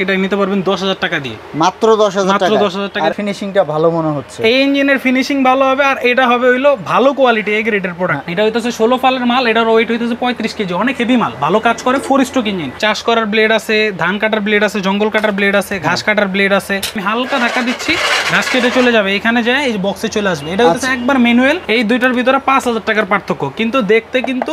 এটা নিতে পারবেন 10,000 টাকা দিয়ে, মাত্র 10,000 টাকা। আর ফিনিশিংটা ভালো মনে হচ্ছে, এই ইঞ্জিনের ফিনিশিং ভালো হবে আর এটা হবে হইলো ভালো কোয়ালিটি এ গ্রেডের প্রোডাক্ট। এটা হইতেছে 16 ফালের মাল, এটার ওয়েট হইতেছে 35 কেজি, অনেক হেভি মাল, ভালো কাজ করে, 4 স্ট্রোক ইঞ্জিন। চাষ করার ব্লেড আছে, ধান কাটার ব্লেড আছে, জঙ্গল কাটার ব্লেড আছে, ঘাস কাটার ব্লেড আছে। আমি হালকা ধাক্কা দিচ্ছি, ঘাস কেটে চলে যাবে, এখানে যায় এই বক্সে চলে আসবে। এটা হইতেছে একবার ম্যানুয়াল। এই দুইটার ভিতরে 5,000 টাকার পার্থক্য, কিন্তু দেখতে কিন্তু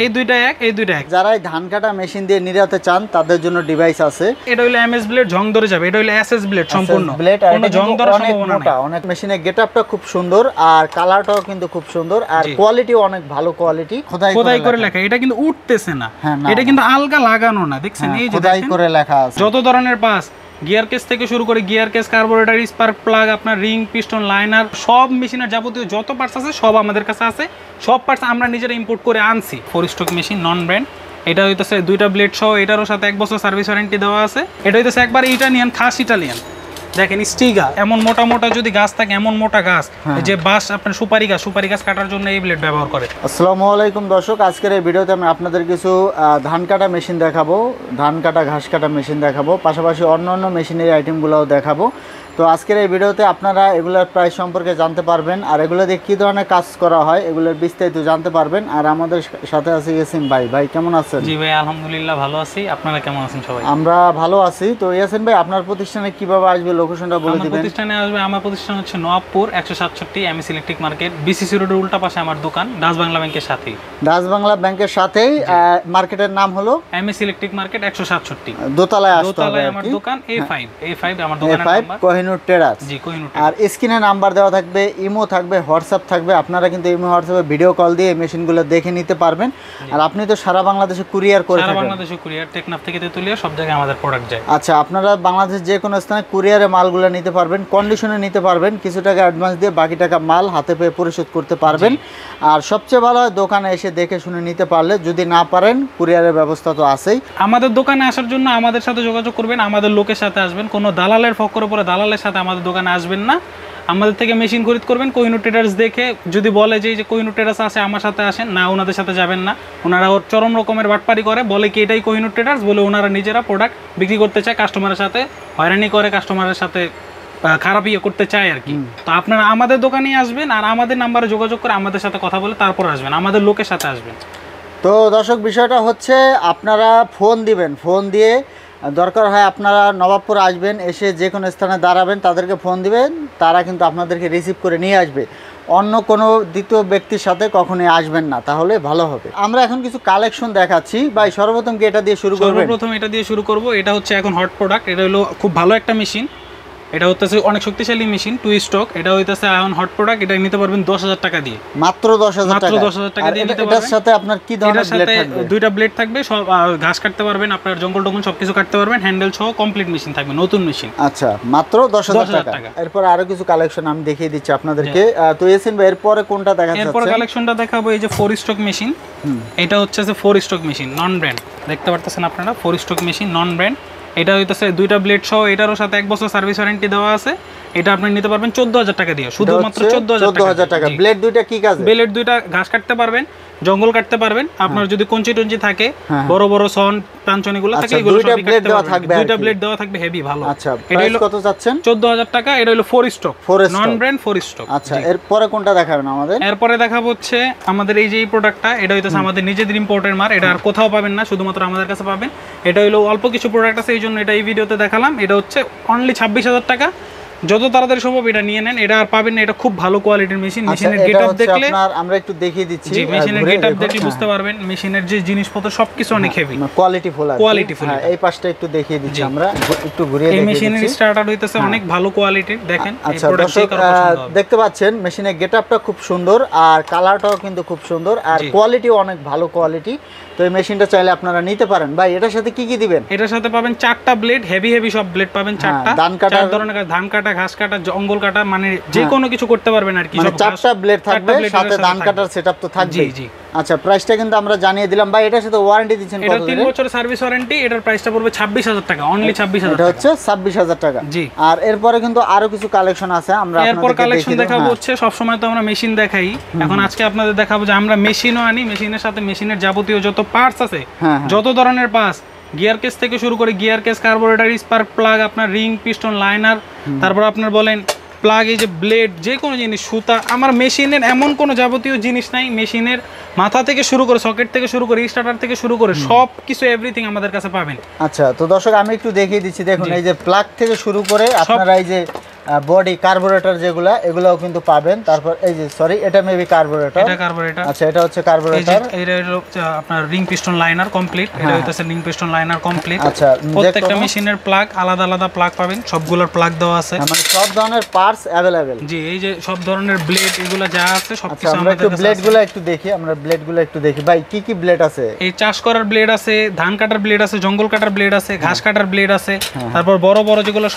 এই দুইটা এক, এই দুইটা এক। যারা ধান কাটা মেশিন দিয়ে নিরাতে চান তাদের জন্য ডিভাইস আছে। এটা হলো এমএস ব্লেড, জং ধরে যাবে। এটা হলো এসএস ব্লেড সম্পূর্ণ, কোনো জং ধরার সম্ভাবনা নাই। অনেক মেশিনের গেটআপটা খুব সুন্দর আর কালারটাও কিন্তু খুব সুন্দর আর কোয়ালিটিও অনেক ভালো কোয়ালিটি, খোদাই করে লেখা। এটা কিন্তু উঠতেছে না, এটা কিন্তু আলগা লাগানো না, দেখছেন এই যে খোদাই করে লেখা আছে। যত ধরনের পাস, গিয়ার কেস থেকে শুরু করে gear case, carburettor, spark plug, আপনার রিং, পিস্টন, লাইনার, সব মেশিনের যাবতীয় যত পার্টস আছে সব আমাদের কাছে আছে। সব পার্টস আমরা নিজেরা ইম্পোর্ট করে আনছি। 4 স্ট্রোক মেশিন, নন ব্র্যান্ড। এটা হইতেছে 2টা ব্লেড সহ, এটারও সাথে 1 বছর সার্ভিস ওয়ারেন্টি দেওয়া আছে। এটা হইতেছে একবার ইটালিয়ান, খাস ইটালিয়ান। দেখেন স্টিগা, এমন মোটা মোটা যদি গাছ থাকে, এমন মোটা গাছ, যে বাঁশ, আপনার সুপারি গাছ কাটার জন্য এই ব্লেড ব্যবহার করে। আসসালামু আলাইকুম দর্শক, আজকের এই ভিডিওতে আমি আপনাদের কিছু ধান কাটা মেশিন দেখাবো, ধান কাটা ঘাস কাটা মেশিন দেখাবো, পাশাপাশি অন্যান্য মেশিনারি আইটেমগুলোও দেখাবো। তো আজকের এই ভিডিওতে আপনারা এগুলোর প্রাইস সম্পর্কে জানতে পারবেন আর এগুলো দিয়ে কী ধরনের কাজ করা হয় এগুলোর বিস্তারিত জানতে পারবেন। আর আমাদের সাথে আছে ইয়াসিন ভাই। ভাই কেমন আছেন? জি ভাই, আলহামদুলিল্লাহ ভালো আছি। আপনারা কেমন আছেন সবাই? আমরা ভালো আছি। তো ইয়াসিন ভাই, আপনার প্রতিষ্ঠানে কিভাবে আসবে, লোকেশনটা বলে দিবেন। প্রতিষ্ঠানে আসবে, আমার প্রতিষ্ঠান হচ্ছে নওয়াবপুর 167 এমএস ইলেকট্রিক মার্কেট, বিসিসি রোডের উল্টা পাশে আমার দোকান, ডাচ বাংলা ব্যাংকের সাথেই। ডাচ বাংলা ব্যাংকের সাথেই মার্কেটের নাম হলো এমএস ইলেকট্রিক মার্কেট 167, দোতলায় আসতে হবে। দোতলায় আমার দোকান, A5 আমার দোকানের নাম্বার, কোহিনুর টেরাস। জি, কোহিনুর। আর স্ক্রিনে নাম্বার দেওয়া থাকবে, ইমো থাকবে, হোয়াটসঅ্যাপ থাকবে। আপনারা কিন্তু ইমো হোয়াটসঅ্যাপে ভিডিও কল দিয়ে এই মেশিনগুলো দেখে নিতে পারবেন। আর আপনি তো সারা বাংলাদেশে কুরিয়ার করে থাকেন। সারা বাংলাদেশে কুরিয়ার, টেকনাফ থেকে তেতুলিয়া, সব জায়গায় আমাদের প্রোডাক্ট যায়। আচ্ছা, আপনারা বাংলাদেশের যে কোনো স্থানে কুরিয়ারে মালগুলো নিতে পারবেন, কন্ডিশনে নিতে পারবেন, কিছু টাকা অ্যাডভান্স দিয়ে বাকি টাকা মাল হাতে পেয়ে পরিশোধ করতে পারবেন। আর সবচেয়ে ভালো হয় দোকানে এসে দেখে শুনে নিতে পারলে, যদি না পারেন কুরিয়ারের ব্যবস্থা তো আছেই। আমাদের দোকানে আসার জন্য আমাদের সাথে যোগাযোগ করবেন, আমাদের লোকের সাথে আসবেন, কোনো দালালের ফক্করে পরে দালালের সাথে আমাদের দোকানে আসবেন না। আমাদের থেকে মেশিন খরিদ করবেন, কোহিনুর ট্রেডার্স দেখে। যদি বলে যে কোহিনুর ট্রেডার্স আছে আমার সাথে আসেন, না, ওনাদের সাথে যাবেন না। ওনারা ওর চরম রকমের বাটপারি করে, বলে কি এটাই কোহিনুর ট্রেডার্স, বলে ওনারা নিজেরা প্রোডাক্ট বিক্রি করতে চায়, কাস্টমারের সাথে হয়রানি করে, কাস্টমারের সাথে খারাপ ইয়ে করতে চায় আর কি। তো আপনারা আমাদের দোকানেই আসবেন আর আমাদের নাম্বারে যোগাযোগ করে আমাদের সাথে কথা বলে তারপর আসবেন, আমাদের লোকের সাথে আসবেন। তো দর্শক, বিষয়টা হচ্ছে আপনারা ফোন দিবেন, ফোন দিয়ে দরকার হয় আপনারা নবাবপুর আসবেন, এসে যে কোনো স্থানে দাঁড়াবেন, তাদেরকে ফোন দিবেন, তারা কিন্তু আপনাদেরকে রিসিভ করে নিয়ে আসবে। অন্য কোনো দ্বিতীয় ব্যক্তির সাথে কখনোই আসবেন না, তাহলে ভালো হবে। আমরা এখন কিছু কালেকশন দেখাচ্ছি। ভাই সর্বপ্রথম কি এটা দিয়ে শুরু করব? সর্বপ্রথম এটা দিয়ে শুরু করব। এটা হচ্ছে এখন হট প্রোডাক্ট, এটা হলো খুব ভালো একটা মেশিন। এটা হচ্ছে অনেক শক্তিশালী মেশিন, 2 স্ট্রোক। এটা হইতাছে এখন হট প্রোডাক্ট, এটা নিতে পারবেন 10,000 টাকা দিয়ে, মাত্র 10,000 টাকা। 10,000 টাকা দিয়ে নিতে পারবেন। এটার সাথে আপনার কি ধরনের ব্লেড থাকবে? 2টা ব্লেড থাকবে, সব ঘাস কাটতে পারবেন, আপনার জঙ্গল টঙ্গল সবকিছু কাটতে পারবেন, হ্যান্ডেল সহ কমপ্লিট মেশিন থাকবে, নতুন মেশিন। আচ্ছা, মাত্র 10,000 টাকা। এরপর আরো কিছু কালেকশন আমি দেখিয়ে দিচ্ছি আপনাদেরকে। তো ইয়াসিন ভাই, এরপরে কোনটা দেখাচ্ছেন? এরপর কালেকশনটা দেখাবো এই যে 4 স্ট্রোক মেশিন। এটা হচ্ছে 4 স্ট্রোক মেশিন, নন ব্র্যান্ড। দেখতে পারতেছেন আপনারা, 4 স্ট্রোক মেশিন, নন ব্র্যান্ড। এটা হইতেছে 2টা ব্লেড সহ, এটারও সাথে 1 বছর সার্ভিস ওয়ারেন্টি দেওয়া আছে। এটা আপনি নিতে পারবেন 14,000 টাকা দিয়ে, শুধুমাত্র 14,000 টাকা। ব্লেড দুইটা কি কাজ? ব্লেড দুইটা ঘাস কাটতে পারবেন, জঙ্গল কাটতে পারবেন, আপনার যদি কঞ্চি টঞ্চি থাকে, বড় বড় সন টানচনিগুলো থাকে, এগুলো সবই কাটতে পারবেন। 2টা ব্লেড দেওয়া থাকবে, হেভি ভালো। আচ্ছা, প্রাইস কত যাচ্ছেন? 14,000 টাকা। এটা হলো 4 স্ট্রোক, নন ব্র্যান্ড 4 স্ট্রোক। আচ্ছা, এরপরে কোনটা দেখাবেন আমাদের? এরপরে দেখাবো হচ্ছে আমাদের এই যে এই প্রোডাক্টটা, এটা হইতেছে আমাদের নিজেদের ইম্পোর্টের মাল। এটা আর কোথাও পাবেন না, শুধুমাত্র আমাদের কাছে পাবেন। এটা হলো অল্প কিছু প্রোডাক্ট আছে, এই জন্য এটা এই ভিডিওতে দেখালাম। এটা হচ্ছে অনলি 26,000 টাকা। যত তাড়াতাড়ি সম্ভব এটা নিয়ে নেন, এটা আর পাবেন না। এটা খুব ভালো কোয়ালিটির মেশিন। মেশিনের গেটআপ দেখলে আমরা একটু দেখিয়ে দিচ্ছি। জি, মেশিনের গেটআপ দেখলে বুঝতে পারবেন মেশিনের যে জিনিসপত্র সবকিছু অনেক হেভি, কোয়ালিটিফুল। হ্যাঁ, এই পাশটা একটু দেখিয়ে দিচ্ছি আমরা, একটু ঘুরিয়ে দেখিয়ে দিচ্ছি। এই মেশিনের স্টার্টার হইতেছে অনেক ভালো কোয়ালিটির, দেখেন। আচ্ছা দর্শক, দেখতে পাচ্ছেন মেশিনের গেটআপটা খুব সুন্দর আর কালারটাও কিন্তু খুব সুন্দর আর কোয়ালিটিও অনেক ভালো কোয়ালিটি। তো এই মেশিনটা চাইলে আপনারা নিতে পারেন। ভাই এটার সাথে কি কি দিবেন? এটার সাথে পাবেন 4টা ব্লেড, হেভি সব ব্লেড পাবেন 4টা। ধান কাটা, 4 ধরনের ধান কাটা, ঘাস কাটা, জঙ্গল কাটা, মানে যে কোনো কিছু করতে পারবেন আর কি। সব 4টা ব্লেড থাকবে, সাথে ধান কাটার সেটআপ তো থাকবে। জি জি। আচ্ছা, প্রাইসটা কিন্তু আমরা জানিয়ে দিলাম। ভাই এটার সাথে ওয়ারেন্টি দিচ্ছেন কত? এটা 3 বছরের সার্ভিস ওয়ারেন্টি। এটার প্রাইসটা পড়বে 26,000 টাকা, অনলি 26,000। এটা হচ্ছে 26,000 টাকা। জি। আর এরপরে কিন্তু আরো কিছু কালেকশন আছে, আমরা এরপর কালেকশন দেখাবো হচ্ছে, সব সময় তো আমরা মেশিন দেখাই, এখন আজকে আপনাদের দেখাবো যে আমরা মেশিনও আনি, মেশিনের সাথে মেশিনের যাবতীয় যত পার্টস আছে, যত ধরনের পার্টস, গিয়ার কেস থেকে শুরু করে gear case, carburettor, spark plug, আপনার রিং, পিস্টন, লাইনার, তারপর আপনার বলেন প্লাগ, এই যে ব্লেড, যে কোনো জিনিস, সুতা, আমার মেশিনের এমন কোনো যাবতীয় জিনিস নাই, মেশিনের মাথা থেকে শুরু করে, সকেট থেকে শুরু করে, স্টার্টার থেকে শুরু করে সব কিছু এভরিথিং আমাদের কাছে পাবেন। আচ্ছা, তো দর্শক আমি একটু দেখিয়ে দিচ্ছি, দেখুন এই যে প্লাগ থেকে শুরু করে আপনারা এই যে বডি কার্বোরেটর যেগুলা, এগুলাও কিন্তু পাবেন। তারপর এই যে সরি, এটা মেবি কার্বোরেটর, এটা কার্বোরেটর। আচ্ছা, এটা হচ্ছে কার্বোরেটর। এটা হলো আপনার রিং পিস্টন লাইনার কমপ্লিট, এটা হইতাছে রিং পিস্টন লাইনার কমপ্লিট। আচ্ছা, প্রত্যেকটা মেশিনের প্লাগ আলাদা আলাদা প্লাগ পাবেন, সবগুলোর প্লাগ দেওয়া আছে, মানে সব ধরনের পার্টস अवेलेबल। জি, এই যে সব ধরনের ব্লেড এগুলা যা আছে সব আচ্ছা, কিছু আমরা আমাদের একটু কাছে ব্লেডগুলো একটু দেখি, আমরা ব্লেডগুলো একটু দেখি। ভাই কি কি ব্লেড আছে? এই চাষ করার ব্লেড আছে, ধান কাটার ব্লেড আছে, জঙ্গল কাটার ব্লেড আছে, ঘাস কাটার ব্লেড আছে, তারপর বড় বড় যেগুলো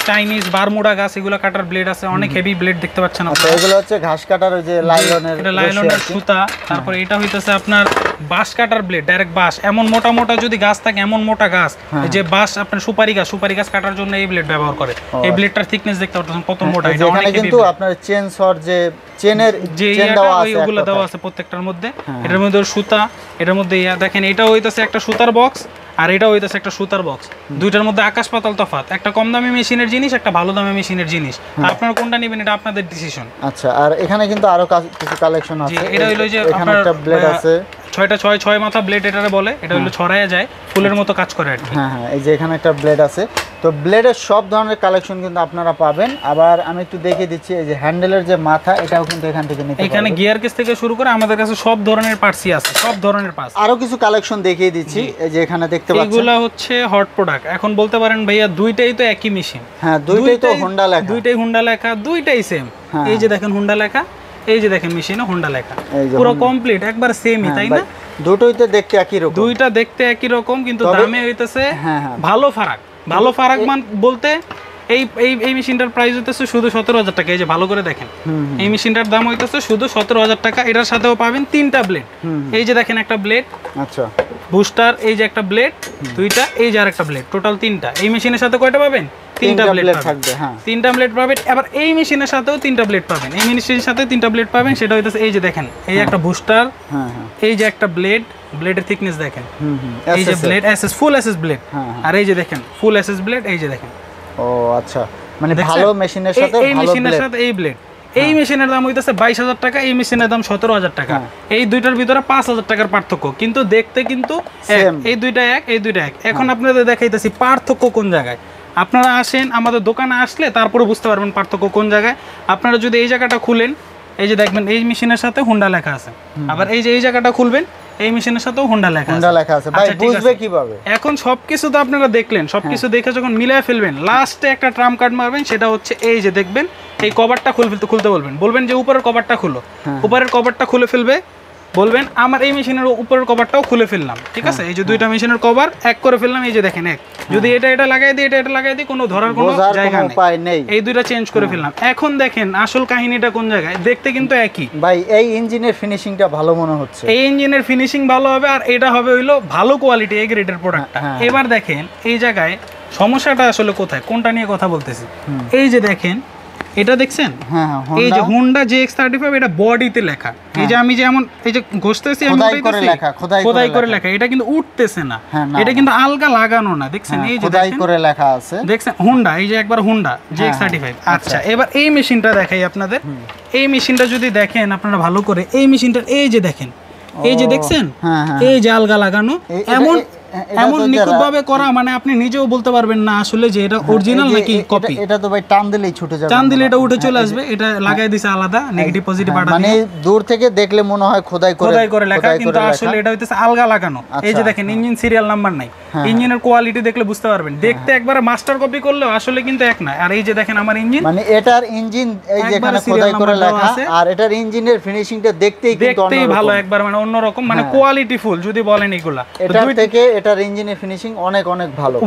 চাইনিজ বারমুডা গাছ এগুলো কাটার ব্লেড আছে, অনেক হেভি ব্লেড দেখতে পাচ্ছেন আচ্ছা, আপনারা। এগুলো হচ্ছে ঘাস কাটার ওই যে লাইলনের, এটা লাইলনের সুতা। তারপর এটা হইতেছে আপনার বাঁশ কাটার ব্লেড, ডাইরেক্ট বাঁশ, এমন মোটা মোটা যদি গাছ থাকে, এমন মোটা গাছ, এই যে বাঁশ আপনার সুপারি গাছ কাটার জন্য এই ব্লেড ব্যবহার করে। এই ব্লেডটার থিকনেস দেখতে পাচ্ছেন কত মোটা, এটা অনেক হেভি। কিন্তু আপনার চেন শট যে চেনের যে চেন দেওয়া আছে, ওইগুলো দেওয়া আছে প্রত্যেকটার মধ্যে। এটার মধ্যে সুতা, এটার মধ্যে দেখেন এটা হইতাছে একটা সুতার বক্স, আর এটা হইতাছে একটা সুতার বক্স। দুইটার মধ্যে আকাশ পাতাল তফাৎ, একটা কম দামি মেশিনের জিনিস, একটা ভালো দামি মেশিনের জিনিস। আপনারা কোনটা নেবেন এটা আপনাদের ডিসিশন। আচ্ছা, আর এখানে কিন্তু আরো কিছু কালেকশন আছে। এটা হইলো যে এখানে আপনার একটা ব্লেড আছে, 6 মাথা ব্লেড এটারে বলে, এটা হলো ছড়ায়া যায়, ফুলের মতো কাজ করে আর কি। হ্যাঁ হ্যাঁ, এই যে এখানে একটা ব্লেড আছে। তো ব্লেডের সব ধরনের কালেকশন কিন্তু আপনারা পাবেন। আবার আমি একটু দেখিয়ে দিচ্ছি, এই যে হ্যান্ডেলের যে মাথা, এটাও কিন্তু এখান থেকে নিতে পারবেন। এখানে গিয়ার কেস থেকে শুরু করে আমাদের কাছে সব ধরনের পার্টসই আছে, সব ধরনের পার্টস। আরো কিছু কালেকশন দেখিয়ে দিচ্ছি, এই যে এখানে দেখতে পাচ্ছেন, এগুলা হচ্ছে হট প্রোডাক্ট। এখন বলতে পারেন ভাইয়া দুইটাই তো একই মেশিন। হ্যাঁ, দুইটাই তো হোন্ডা লেখা, দুইটাই হোন্ডা লেখা, দুইটাই সেম। এই যে দেখেন হোন্ডা লেখা, এই যে দেখেন মেশিনে হোন্ডা লেখা, পুরো কমপ্লিট একবার সেমই, তাই না? দুটোই তো দেখতে একই রকম, দুইটা দেখতে একই রকম, কিন্তু দামে হইতেছে হ্যাঁ ভালো ফারাক। ভালো ফারাক বলতে এই মেশিনটার প্রাইস হইতেছে শুধু 17,000 টাকা। এই যে ভালো করে দেখেন, এই মেশিনটার দাম হইতেছে শুধু 17,000 টাকা। এটার সাথেও পাবেন 3টা ব্লেড, এই যে দেখেন একটা ব্লেড, আচ্ছা বুস্টার, এই যে একটা ব্লেড, দুইটা, এই যে আরেকটা ব্লেড, টোটাল 3টা। এই মেশিনের সাথে কয়টা পাবেন? 3টা ব্লেড থাকবে। হ্যাঁ, 3টা ব্লেড পাবেন। আবার এই মেশিনের সাথেও 3টা ব্লেড পাবেন, এই মেশিনের সাথে 3টা ব্লেড পাবেন। সেটা হইতেছে এই যে দেখেন, এই একটা বুস্টার, এই যে একটা ব্লেড, ব্লেডের থিকনেস দেখেন, এই যে blade SS, full SS blade, আর এই যে দেখেন ফুল এসএস ব্লেড, এই যে দেখেন। ও আচ্ছা, মানে ভালো মেশিনের সাথে এই মেশিনের সাথে এই ব্লেড, এই মেশিনের দাম হইতেছে 22,000 টাকা, এই মেশিনের দাম 17,000 টাকা। এই দুইটার ভিতরে 5,000 টাকার পার্থক্য, কিন্তু দেখতে কিন্তু এই দুইটা এক, এই দুইটা এক। এখন আপনাদের দেখাইতেছি পার্থক্য কোন জায়গায়। আপনারা আসেন আমাদের দোকানে, আসলে তারপরে বুঝতে পারবেন পার্থক্য কোন জায়গায়। আপনারা যদি এই জায়গাটা খুলেন, এই যে দেখবেন এই মেশিনের সাথে হোন্ডা লেখা আছে। আবার এই যে এই জায়গাটা খুলবেন, এই মেশিনের সাথেও হোন্ডা লেখা আছে। ভাই বুঝবে কিভাবে? এখন সবকিছু তো আপনারা দেখলেন, সবকিছু দেখে যখন মিলায় ফেলবেন, লাস্টে একটা ট্রাম্প কার্ড মারবেন, সেটা হচ্ছে এই যে দেখবেন এই কভারটা খুলতে বলবেন যে উপরের কভারটা খুলো, উপরের কভারটা খুলে ফেলবে, বলবেন আমার এই মেশিনের উপরের কভারটাও খুলে ফেললাম, ঠিক আছে? এই যে দুইটা মেশিনের কভার এক করে ফেললাম, এই যে দেখেন এক, যদি এটা লাগাই দিই, এটা লাগাই দিই, কোনো ধরার কোনো জায়গা নেই, এই দুইটা চেঞ্জ করে ফেললাম। এখন দেখেন আসল কাহিনীটা কোন জায়গায়, দেখতে কিন্তু একই। ভাই এই ইঞ্জিনের ফিনিশিংটা ভালো মনে হচ্ছে, এই ইঞ্জিনের ফিনিশিং ভালো হবে, আর এটা হবে হইলো ভালো কোয়ালিটি, এই গ্রেডের প্রোডাক্টটা। এবার দেখেন এই জায়গায় সমস্যাটা আসলে কোথায়, কোনটা নিয়ে কথা বলতেছি। এই যে দেখেন এটা দেখছেন, এই যে হোন্ডা JX35, এটা বডিতে লেখা। এই যে আমি যেমন এই যে ঘষতেছি, আমি খোদাই করে লেখা, এটা কিন্তু উঠতেছে না, এটা কিন্তু আলগা লাগানো না, দেখছেন? এই যে খোদাই করে লেখা আছে, দেখছেন হোন্ডা, এই যে একবার হোন্ডা JX35। আচ্ছা, এবার এই মেশিনটা দেখাই আপনাদের। এই মেশিনটা যদি দেখেন আপনারা ভালো করে, এই মেশিনটার এই যে দেখেন, এই যে দেখছেন, এই যে আলগা লাগানো, এমন নিখুঁতভাবে করা, মানে আপনি নিজেও বলতে পারবেন না আসলে যে এটা অরিজিনাল নাকি কপি। এটা তো ভাই টান দিলেই ছুটে যাবে, টান দিলে এটা উঠে চলে আসবে। এটা লাগাই দিছে আলাদা, নেগেটিভ পজিটিভ আটা, মানে দূর থেকে দেখলে মনে হয় খোদাই করে লেখা, কিন্তু আসলে এটা হইতেছে আলগা লাগানো। এই যে দেখেন ইঞ্জিন সিরিয়াল নাম্বার নাই, ইঞ্জিনের কোয়ালিটি দেখলে বুঝতে পারবেন। দেখতে একবার মাস্টার কপি করলেও আসলে কিন্তু এক না। আর এই যে দেখেন আমার ইঞ্জিন, মানে এটার ইঞ্জিন এই যে এখানে খোদাই করে লেখা, আর এটার ইঞ্জিনের ফিনিশিংটা দেখতেই কিন্তু অন্যরকম, ভালো একবার, মানে অন্যরকম, মানে কোয়ালিটি ফুল যদি বলেন এগুলা। এটার থেকে এটার ইঞ্জিনের ফিনিশিং অনেক ভালো,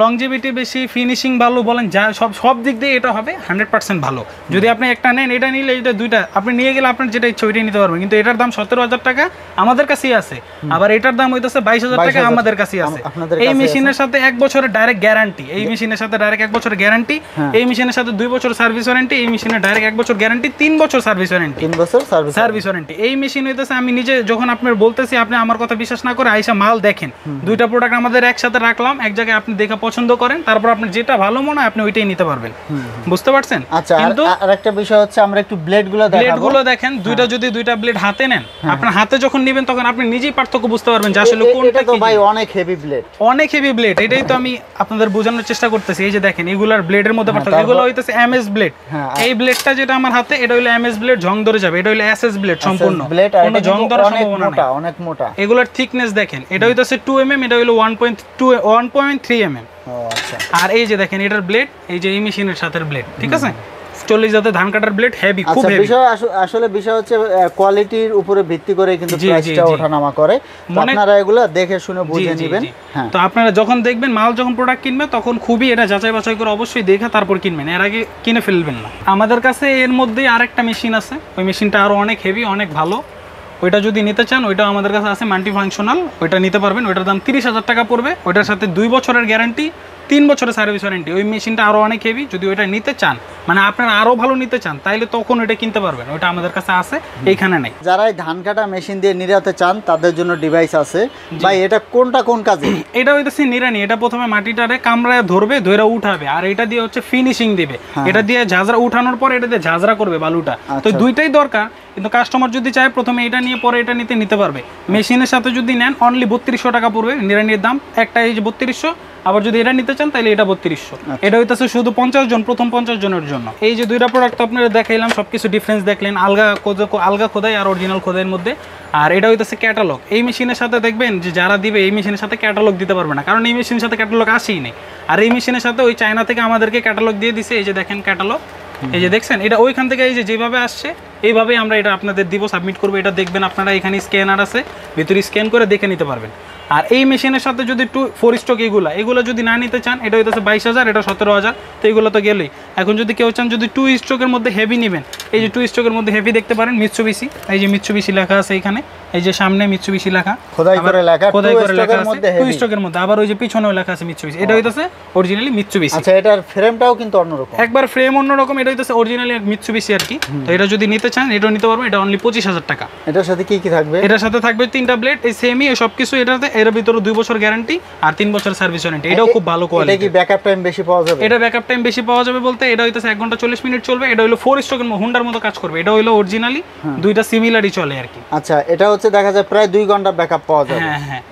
লংজিভিটি বেশি, ফিনিশিং ভালো, বলেন যা সব দিক দিয়ে এটা হবে 100% ভালো। যদি আপনি একটা নেন, এটা নিলে এটা দুইটা আপনি নিয়ে গেলে আপনার যেটা ইচ্ছা ওইটাই নিতে পারবেন। কিন্তু এটার দাম 17,000 টাকা আমাদের কাছেই আছে, আবার এটার দাম হইতেছে 22,000 টাকা আমাদের কাছেই আছে। এই মেশিনের সাথে 1 বছরের ডাইরেক্ট গ্যারান্টি, এই মেশিনের সাথে ডাইরেক্ট 1 বছর গ্যারান্টি, এই মেশিনের সাথে 2 বছর সার্ভিস ওয়ারেন্টি, এই মেশিনের ডাইরেক্ট 1 বছর গ্যারান্টি, 3 বছর সার্ভিস ওয়ারেন্টি, 3 বছর সার্ভিস ওয়ারেন্টি। এই মেশিন হইতেছে আমি নিজে যখন আপনার বলতেছি, আপনি আমার কথা বিশ্বাস না করে আইসা মাল দেখেন, 2 দুইটা প্রোডাক্ট আমাদের একসাথে রাখলাম, এক জায়গায় আপনি দেখে পছন্দ করেন, তারপর আপনি যেটা ভালো মনে হয় আপনি ওইটাই নিতে পারবেন। বুঝতে পারছেন? আচ্ছা, কিন্তু আরেকটা বিষয় হচ্ছে আমরা একটু ব্লেডগুলো দেখাবো। ব্লেডগুলো দেখেন, দুইটা ব্লেড হাতে নেন, আপনার হাতে যখন নেবেন তখন আপনি নিজেই পার্থক্য বুঝতে পারবেন যে আসলে কোনটা এটা তো ভাই অনেক হেভি ব্লেড, অনেক হেভি ব্লেড। এটাই তো আমি আপনাদের বোঝানোর চেষ্টা করতেছি। এই যে দেখেন এগুলার ব্লেডের মধ্যে পার্থক্য, এগুলো হইতেছে এমএস ব্লেড। এই ব্লেডটা যেটা আমার হাতে এটা হলো এমএস ব্লেড, জং ধরে যাবে। এটা হলো এসএস ব্লেড সম্পূর্ণ, কোনো জং ধরার সম্ভাবনা নাই, অনেক মোটা। এগুলোর থিকনেস দেখেন, এটা হইতেছে 2 mm, এটা হলো 1.3 mm। আচ্ছা, আর এই যে দেখেন এটার ব্লেড, এই যে এই মেশিনের সাথে ব্লেড, ঠিক আছে? 40 জাতে ধান কাটার ব্লেড, হেভি, খুব হেভি। আসলে বিষয় হচ্ছে কোয়ালিটির উপরে ভিত্তি করে কিন্তু প্রাইসটা ওঠানামা করে। আপনারা এগুলো দেখে শুনে বুঝে নেবেন। তো আপনারা যখন দেখবেন মাল, যখন প্রোডাক্ট কিনবেন তখন খুবই এটা যাচাই বাছাই করে অবশ্যই দেখে তারপর কিনবেন, এর আগে কিনে ফেলবেন না। আমাদের কাছে এর মধ্যেই আরেকটা মেশিন আছে, ওই মেশিনটা আরো অনেক হেভি, অনেক ভালো। ওইটা যদি নিতে চান ওইটা আমাদের কাছে আছে, মাল্টি ফাংশনাল, ওইটা নিতে পারবেন। ওইটার দাম 30,000 টাকা পড়বে। ওইটার সাথে 2 বছরের গ্যারান্টি, 3 বছরের সার্ভিস ওয়ারেন্টি। ওই মেশিনটা আরো অনেক হেভি। যদি ওইটা নিতে চান, মানে আপনারা আরো ভালো নিতে চান, তাইলে তখন ওইটা কিনতে পারবেন। ওইটা আমাদের কাছে আছে, এইখানে নাই। যারা ধান কাটা মেশিন দিয়ে নিরাতে চান তাদের জন্য ডিভাইস আছে। ভাই এটা কোনটা কোন কাজে? এটা হইতেছে নিরানি। এটা প্রথমে মাটিটারে কামড়ায় ধরবে, ধরে উঠাবে, আর এটা দিয়ে হচ্ছে ফিনিশিং দিবে। এটা দিয়ে ঝাঁঝরা উঠানোর পর এটা দিয়ে ঝাঁঝরা করবে বালুটা। তো দুইটাই দরকার, কিন্তু কাস্টমার যদি চায় প্রথমে এটা নিয়ে পরে এটা নিতে পারবে। মেশিনের সাথে যদি নেন অনলি 3200 টাকা পড়বে নিরানির দাম। একটা এই যে 3200, আবার যদি এটা নিতে চান তাহলে এটা 3200। এটা হইতেছে শুধু 50 জন, প্রথম 50 জনের জন্য। এই যে দুইটা প্রোডাক্ট আপনারা দেখাইলাম, সবকিছু ডিফারেন্স দেখলেন, আলগা খোদাই আর অরিজিনাল খোদাইয়ের মধ্যে। আর এটা হইতেছে ক্যাটালগ। এই মেশিনের সাথে দেখবেন যে যারা দিবে এই মেশিনের সাথে ক্যাটালগ দিতে পারবে না, কারণ এই মেশিনের সাথে ক্যাটালগ আসেই নেই। আর এই মেশিনের সাথে ওই চায়না থেকে আমাদেরকে ক্যাটালগ দিয়ে দিছে। এই যে দেখেন ক্যাটালগ, এই যে দেখছেন, এটা ওইখান থেকে এই যে যেভাবে আসছে এইভাবেই আমরা এটা আপনাদের দিব, সাবমিট করবো। এটা দেখবেন আপনারা, এখানে স্ক্যানার আছে, ভিতরে স্ক্যান করে দেখে নিতে পারবেন। আর এই মেশিনের সাথে যদি 4 স্টক এগুলো যদি না নিতে চান, এটা হইতেছে 22,000, এটা 17,000। তো এগুলো তো গেলেই। এখন যদি কেউ চান যদি 2 স্ট্রোকের মধ্যে হেভি নেবেন, এই যে 2 স্ট্রোকের মধ্যে হেভি দেখতে পারেন, মিৎসুবিশি। এই যে মিৎসুবিশি লেখা আছে এখানে, এই যে সামনে মিৎসুবিশি লেখা, খোদাই করে লেখা আছে 2 স্ট্রোকের মধ্যে। আবার ওই যে পিছনেও লেখা আছে মিৎসুবিশি। এটা হইতেছে অরিজিনালি মিৎসুবিশি। আচ্ছা, এটার ফ্রেমটাও কিন্তু অন্যরকম, একবার ফ্রেম অন্যরকম। এটা হইতেছে অরিজিনালি মিৎসুবিশি আর কি। তো এটা যদি নিতে চান এটাও নিতে পারবেন। এটা অনলি 25,000 টাকা। এটার সাথে কি কি থাকবে? এটার সাথে থাকবে 3টা ব্লেড, এই সেমই সবকিছু। এটাতে এর ভিতরে 2 বছর গ্যারান্টি আর 3 বছর সার্ভিস ওয়ারেন্টি। এটাও খুব ভালো কোয়ালিটি। এটা কি ব্যাকআপ টাইম বেশি পাওয়া যাবে? এটা ব্যাকআপ টাইম বেশি পাওয়া যাবে বলতে, এটা হইতেছে 1 ঘন্টা 40 মিনিট চলবে। এটা হলো 4 স্ট্রোকের হুন্ডার মতো কাজ করবে। এটা হলো অরিজিনালি, দুইটা সিমিলারই চলে আর কি। আচ্ছা, এটা হচ্ছে দেখা যায় প্রায় 2 ঘন্টা ব্যাকআপ পাওয়া যাবে। হ্যাঁ হ্যাঁ।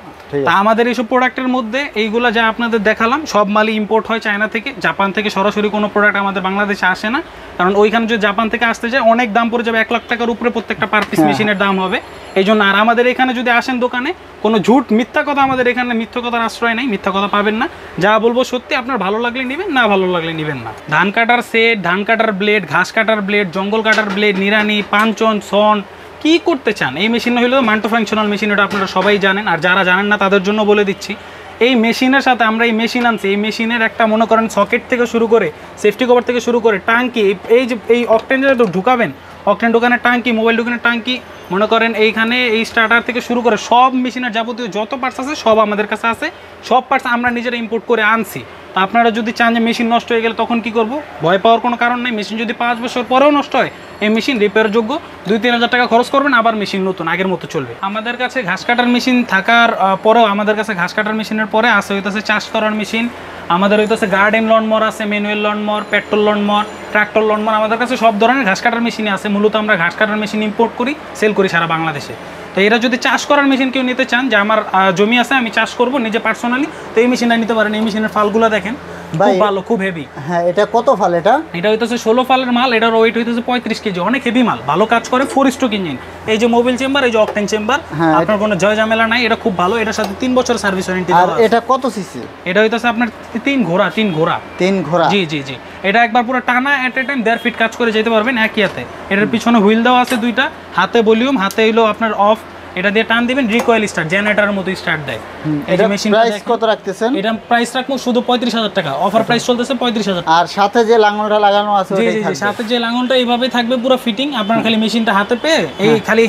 তা আমাদের এইসব প্রোডাক্টের মধ্যে এইগুলা যা আপনাদের দেখালাম সব মালই ইম্পোর্ট হয় চায়না থেকে। জাপান থেকে সরাসরি কোনো প্রোডাক্ট আমাদের বাংলাদেশে আসে না, কারণ ওইখানে যদি জাপান থেকে আসতে যায় অনেক দাম পড়ে যাবে, 1 লাখ টাকার উপরে প্রত্যেকটা পার পিস মেশিনের দাম হবে। এই জন্য আর আমাদের এখানে যদি আসেন দোকানে, কোনো ঝুট মিথ্যা কথা, আমাদের এখানে মিথ্যা কথার আশ্রয় নেই, মিথ্যা কথা পাবেন না। যা বলবো সত্যি, আপনার ভালো লাগলে নেবেন, না ভালো লাগলে নেবেন না। ধান কাটার সেট, ধান কাটার ব্লেড, ঘাস কাটার ব্লেড, জঙ্গল কাটার ব্লেড, নিরানি, পাঞ্চন, সন, কি করতে চান এই মেশিন হলো মাল্টি ফাংশনাল মেশিন। এটা আপনারা সবাই জানেন, আর যারা জানেন না তাদের জন্য বলে দিচ্ছি। এই মেশিনের সাথে আমরা এই মেশিন আনছি, এই মেশিনের একটা মনে করেন সকেট থেকে শুরু করে, সেফটি কভার থেকে শুরু করে, টাঙ্কি, এই যে এই অকটেন যেটা ঢুকাবেন, অকটেন ঢুকানোর টাঙ্কি, মোবাইল ঢুকানোর টাঙ্কি, মনে করেন এইখানে এই স্টার্টার থেকে শুরু করে সব মেশিনের যাবতীয় যত পার্টস আছে সব আমাদের কাছে আছে। সব পার্টস আমরা নিজেরা ইম্পোর্ট করে আনছি। তা আপনারা যদি চান যে মেশিন নষ্ট হয়ে গেলে তখন কি করব, ভয় পাওয়ার কোনো কারণ নেই। মেশিন যদি 5 বছর পরেও নষ্ট হয়, এই মেশিন রিপেয়ার যোগ্য। 2-3 হাজার টাকা খরচ করবেন, আবার মেশিন নতুন আগের মতো চলবে। আমাদের কাছে ঘাস কাটার মেশিন থাকার পরেও আমাদের কাছে ঘাস কাটার মেশিনের পরে আছে হইতেছে চাষ করার মেশিন। আমাদের হইতেছে গার্ডেন লনমর আছে, ম্যানুয়াল লনমর, পেট্রোল লনমর, ট্রাক্টর লনমর। আমাদের কাছে সব ধরনের ঘাস কাটার মেশিনই আছে। মূলত আমরা ঘাস কাটার মেশিন ইম্পোর্ট করি, সেল করি সারা বাংলাদেশে। তো এরা যদি চাষ করার মেশিন কেউ নিতে চান, যে আমার জমি আছে আমি চাষ করব নিজে পার্সোনালি, তো এই মেশিনটা নিতে পারেন। এই মেশিনের ফালগুলো দেখেন, খুব ভালো, খুব হেভি। হ্যাঁ, এটা কত ফাল? এটা হইতেছে 16 ফালের মাল। এটার ওয়েট হইতেছে 35 কেজি, অনেক হেভি মাল, ভালো কাজ করে। 4 স্ট্রোক ইঞ্জিন, এই যে মোবিল চেম্বার, এই যে অকটেন চেম্বার, আপনার কোনো জয় ঝামেলা নাই। এটা খুব ভালো। এটার সাথে 3 বছর সার্ভিস ওয়ারেন্টি দেওয়া আছে। এটা কত সিসি? এটা হইতেছে আপনার 3 ঘোড়া। জি জি জি। এটা একবার পুরো টানা এট এ টাইম 1.5 ফিট কাজ করে যেতে পারবেন একই হাতে। এটার পিছনে হুইল দেওয়া আছে 2টা, হাতে ভলিউম, হাতে হইলো আপনার অফ। এটা দিয়ে টান দিবেন, রিকয়েল স্টার্ট, জেনারেটরের মতো স্টার্ট দেয়। এটা মেশিন প্রাইস কত রাখতেছেন? এটা প্রাইস রাখবো শুধু 35,000 টাকা। অফার প্রাইস চলতেছে 35,000। আর সাথে যে লাঙ্গলটা লাগানো আছে জি জি, সাথে যে লাঙ্গলটা এইভাবে থাকবে পুরো ফিটিং। আপনার খালি মেশিনটা হাতে পেয়ে এই খালি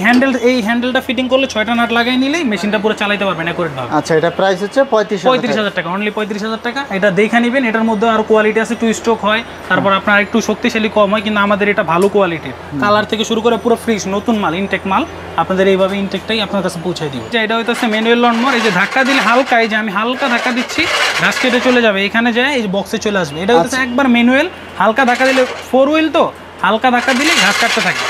হ্যান্ডেলটা ফিটিং করলে 6টা নাট লাগাই নিলেই মেশিনটা পুরো চালাতে পারবেন অ্যাকুরেট ভাবে। আচ্ছা, এটা প্রাইস হচ্ছে 35,000 টাকা, অনলি 35,000 টাকা। এটা দেখে নেবেন। এটার মধ্যে আরো কোয়ালিটি আছে, 2 স্ট্রোক হয়, তারপর আপনার একটু শক্তিশালী কম হয়, কিন্তু আমাদের এটা ভালো কোয়ালিটির। কালার থেকে শুরু করে পুরো ফ্রেশ নতুন মাল, ইনটেক মাল। আপনাদের এইভাবে ইনটেকটা প্রোডাক্টটাই আপনার কাছে পৌঁছে দিব। যে এটা হইতেছে ম্যানুয়াল লনমোর, এই যে ধাক্কা দিলে হালকা, এই যে আমি হালকা ধাক্কা দিচ্ছি, ঘাস কেটে চলে যাবে, এখানে যায় এই যে বক্সে চলে আসবে। এটা হইতেছে একবার ম্যানুয়াল, হালকা ধাক্কা দিলে 4 হুইল তো হালকা ধাক্কা দিলে ঘাস কাটতে থাকে।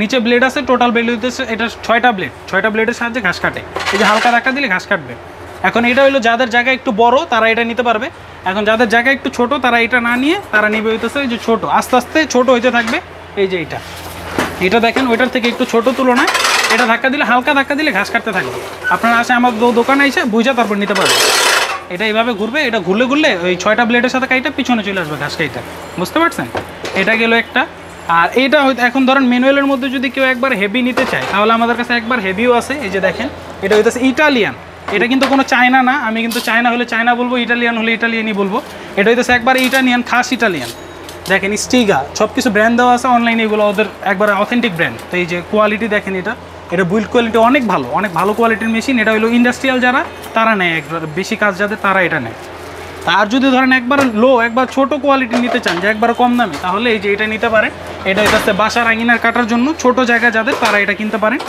নিচে ব্লেড আছে, টোটাল ব্লেড হইতেছে এটা 6টা ব্লেড, 6টা ব্লেডের সাহায্যে ঘাস কাটে। এই যে হালকা ধাক্কা দিলে ঘাস কাটবে। এখন এটা হলো যাদের জায়গা একটু বড় তারা এটা নিতে পারবে। এখন যাদের জায়গা একটু ছোট তারা এটা না নিয়ে তারা নিবে হইতেছে এই যে ছোট, আস্তে আস্তে ছোট হইতে থাকবে। এই যে এটা দেখেন ওইটার থেকে একটু ছোট তুলনায় এটা ধাক্কা দিলে, হালকা ধাক্কা দিলে ঘাস কাটতে থাকবে। আপনারা আসে আমার দোকানে এসে বুঝা তারপর নিতে পারবে। এটা এইভাবে ঘুরবে, এটা ঘুরলে ঘুরলে ওই 6টা ব্লেডের সাথে কাইটা পিছনে চলে আসবে ঘাস কাইটা, বুঝতে পারছেন? এটা গেল একটা। আর এইটা হয়তো এখন ধরেন ম্যানুয়ালের মধ্যে যদি কেউ একবার হেভি নিতে চায় তাহলে আমাদের কাছে একবার হেভিও আছে। এই যে দেখেন এটা হইতেছে ইটালিয়ান, এটা কিন্তু কোনো চায়না না, আমি কিন্তু চায়না হলে চায়না বলবো, ইটালিয়ান হলে ইটালিয়ানই বলবো। এটা হইতেছে একবার ইটালিয়ান, খাস ইটালিয়ান। দেখেন স্টিগা সব কিছু ব্র্যান্ড দেওয়া আছে অনলাইনে, এগুলো ওদের একবার অথেন্টিক ব্র্যান্ড। তো এই যে কোয়ালিটি দেখেন, এটা বিল্ড কোয়ালিটি অনেক ভালো, অনেক ভালো কোয়ালিটির মেশিন। এটা হলো ইন্ডাস্ট্রিয়াল যারা তারা নেয়, একবার বেশি কাজ যাদের তারা এটা নেয়। আর যদি ধরেন একবার একবার ছোট কোয়ালিটি নিতে চান যে একবার কম দামে, তাহলে এই যে এটা নিতে পারে। এটা হচ্ছে বাসার আঙিনার কাটার জন্য ছোট জায়গা যাদের তারা এটা কিনতে পারেন।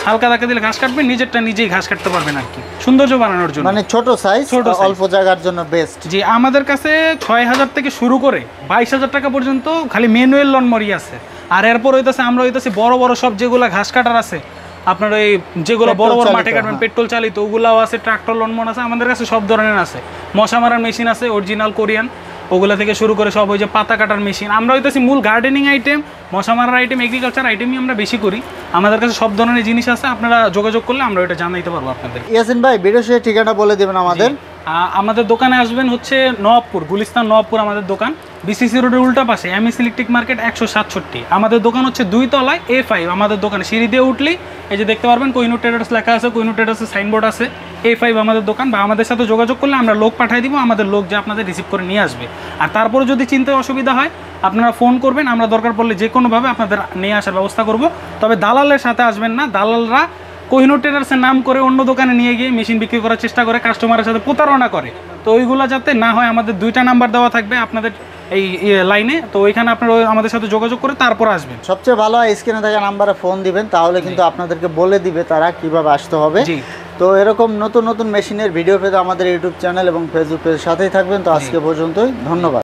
হালকা ধাক্কা দিলে ঘাস কাটবে, নিজেরটা নিজেই ঘাস কাটতে পারবেন আর কি, সৌন্দর্য বানানোর জন্য। মানে ছোট সাইজ, অল্প জায়গার জন্য বেস্ট। জি, আমাদের কাছে 6,000 থেকে শুরু করে 22,000 টাকা পর্যন্ত খালি ম্যানুয়াল লনমোরই আছে। আর এরপর হইতেছে আমরা হইতেছি বড় বড় সব যেগুলো ঘাস কাটার আছে, আপনার ওই যেগুলো বড় বড় মাঠে কাটবেন পেট্রোল চালিত, ওগুলাও আছে, ট্রাক্টর লনমোর আছে, আমাদের কাছে সব ধরনের আছে। মশা মারার মেশিন আছে অরিজিনাল কোরিয়ান, ওগুলা থেকে শুরু করে সব ওই যে পাতা কাটার মেশিন। আমরা হইতেছি মূল গার্ডেনিং আইটেম, মশা মারার আইটেম, এগ্রিকালচার আইটেমই আমরা বেশি করি। আমাদের কাছে সব ধরনের জিনিস আছে, আপনারা যোগাযোগ করলে আমরা ওইটা জানাইতে পারবো আপনাদের। ইয়াসিন ভাই ভিডিও শেষে ঠিকানা বলে দেবেন আমাদের। আমাদের দোকানে আসবেন হচ্ছে নবাবপুর, গুলিস্তান নবাবপুর আমাদের দোকান, বিসিসি রোডের উল্টা পাশে, এমএস ইলেকট্রিক মার্কেট 167। আমাদের দোকান হচ্ছে 2 তলায় A5। আমাদের দোকানে সিঁড়ি দিয়ে উঠলেই এই যে দেখতে পারবেন কোহিনূর ট্রেডার্স লেখা আছে, কোহিনূর ট্রেডার্সের সাইনবোর্ড আছে, A5 আমাদের দোকান। বা আমাদের সাথে যোগাযোগ করলে আমরা লোক পাঠিয়ে দিব, আমাদের লোক যে আপনাদের রিসিভ করে নিয়ে আসবে। আর তারপরে যদি চিনতে অসুবিধা হয় আপনারা ফোন করবেন, আমরা দরকার পড়লে যে কোনোভাবে আপনাদের নিয়ে আসার ব্যবস্থা করব। তবে দালালের সাথে আসবেন না, দালালরা কোহিনূর ট্রেডার্সের নাম করে অন্য দোকানে নিয়ে গিয়ে মেশিন বিক্রি করার চেষ্টা করে, কাস্টমারের সাথে প্রতারণা করে। তো ওইগুলো যাতে না হয়, আমাদের 2টা নাম্বার দেওয়া থাকবে আপনাদের এই লাইনে, তো ওইখানে আপনারা আমাদের সাথে যোগাযোগ করে তারপর আসবেন। সবচেয়ে ভালো হয় স্ক্রিনে থাকা নাম্বারে ফোন দিবেন, তাহলে কিন্তু আপনাদেরকে বলে দিবে তারা কিভাবে আসতে হবে। তো এরকম নতুন নতুন মেশিনের ভিডিও পেতে আমাদের ইউটিউব চ্যানেল এবং ফেসবুক পেজের সাথেই থাকবেন। তো আজকে পর্যন্তই, ধন্যবাদ।